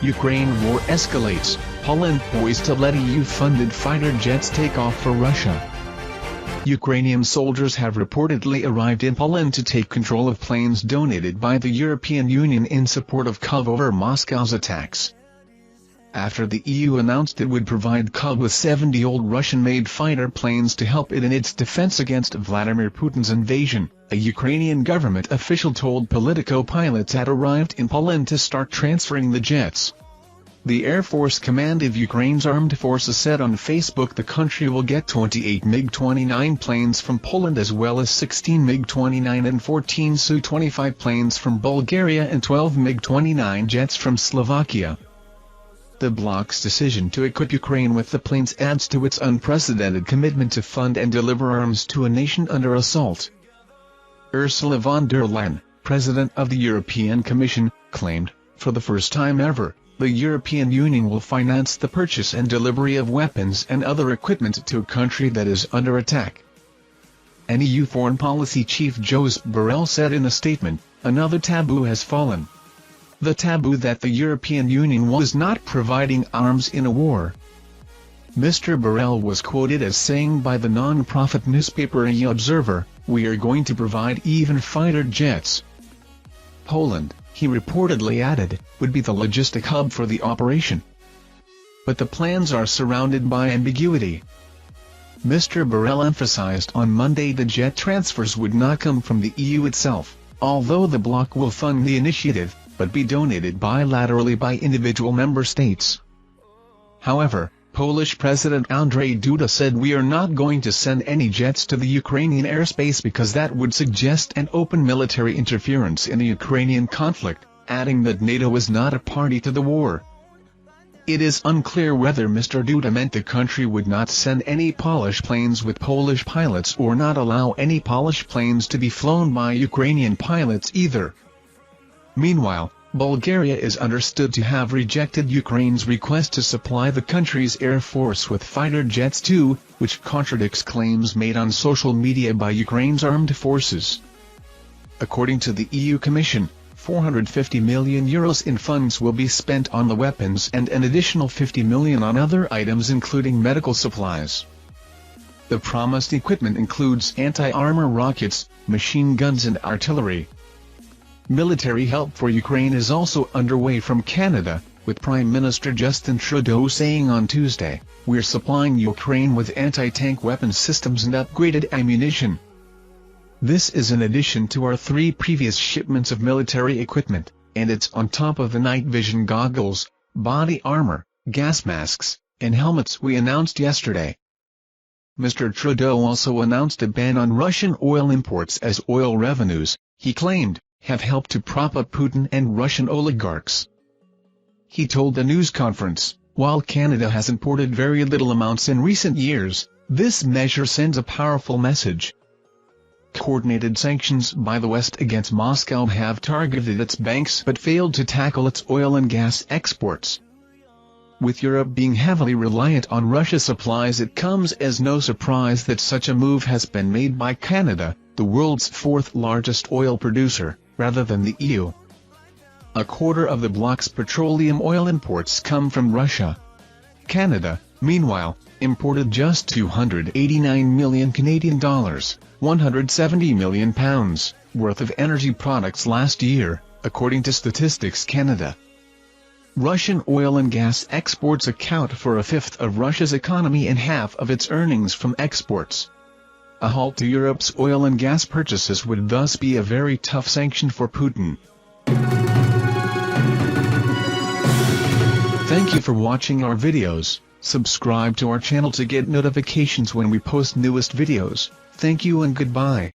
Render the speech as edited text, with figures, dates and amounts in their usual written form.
Ukraine war escalates, Poland poised to let EU-funded fighter jets take off for Russia. Ukrainian soldiers have reportedly arrived in Poland to take control of planes donated by the European Union in support of Kyiv over Moscow's attacks. After the EU announced it would provide Kyiv with 70 old Russian-made fighter planes to help it in its defense against Vladimir Putin's invasion, a Ukrainian government official told Politico pilots had arrived in Poland to start transferring the jets. The Air Force Command of Ukraine's armed forces said on Facebook the country will get 28 MiG-29 planes from Poland as well as 16 MiG-29 and 14 Su-25 planes from Bulgaria and 12 MiG-29 jets from Slovakia. The bloc's decision to equip Ukraine with the planes adds to its unprecedented commitment to fund and deliver arms to a nation under assault. Ursula von der Leyen, President of the European Commission, claimed, for the first time ever, the European Union will finance the purchase and delivery of weapons and other equipment to a country that is under attack. An EU foreign policy chief Josep Borrell said in a statement, another taboo has fallen. The taboo that the European Union was not providing arms in a war. Mr. Borrell was quoted as saying by the non-profit newspaper EU Observer, "We are going to provide even fighter jets." Poland, he reportedly added, would be the logistic hub for the operation. But the plans are surrounded by ambiguity. Mr. Borrell emphasized on Monday the jet transfers would not come from the EU itself, although the bloc will fund the initiative, but be donated bilaterally by individual member states. However, Polish President Andrzej Duda said we are not going to send any jets to the Ukrainian airspace because that would suggest an open military interference in the Ukrainian conflict, adding that NATO is not a party to the war. It is unclear whether Mr. Duda meant the country would not send any Polish planes with Polish pilots or not allow any Polish planes to be flown by Ukrainian pilots either. Meanwhile, Bulgaria is understood to have rejected Ukraine's request to supply the country's air force with fighter jets too, which contradicts claims made on social media by Ukraine's armed forces. According to the EU Commission, €450 million in funds will be spent on the weapons and an additional $50 million on other items including medical supplies. The promised equipment includes anti-armor rockets, machine guns and artillery. Military help for Ukraine is also underway from Canada, with Prime Minister Justin Trudeau saying on Tuesday, "We're supplying Ukraine with anti-tank weapon systems and upgraded ammunition. This is in addition to our 3 previous shipments of military equipment, and it's on top of the night vision goggles, body armor, gas masks, and helmets we announced yesterday." Mr. Trudeau also announced a ban on Russian oil imports as oil revenues, he claimed, have helped to prop up Putin and Russian oligarchs. He told the news conference, while Canada has imported very little amounts in recent years, this measure sends a powerful message. Coordinated sanctions by the West against Moscow have targeted its banks but failed to tackle its oil and gas exports. With Europe being heavily reliant on Russia's supplies, it comes as no surprise that such a move has been made by Canada, the world's 4th largest oil producer, rather than the EU. A quarter of the bloc's petroleum oil imports come from Russia. Canada, meanwhile, imported just $289 million Canadian dollars, £170 million worth of energy products last year, according to Statistics Canada. Russian oil and gas exports account for 1/5 of Russia's economy and half of its earnings from exports. A halt to Europe's oil and gas purchases would thus be a very tough sanction for Putin. Thank you for watching our videos. Subscribe to our channel to get notifications when we post newest videos. Thank you and goodbye.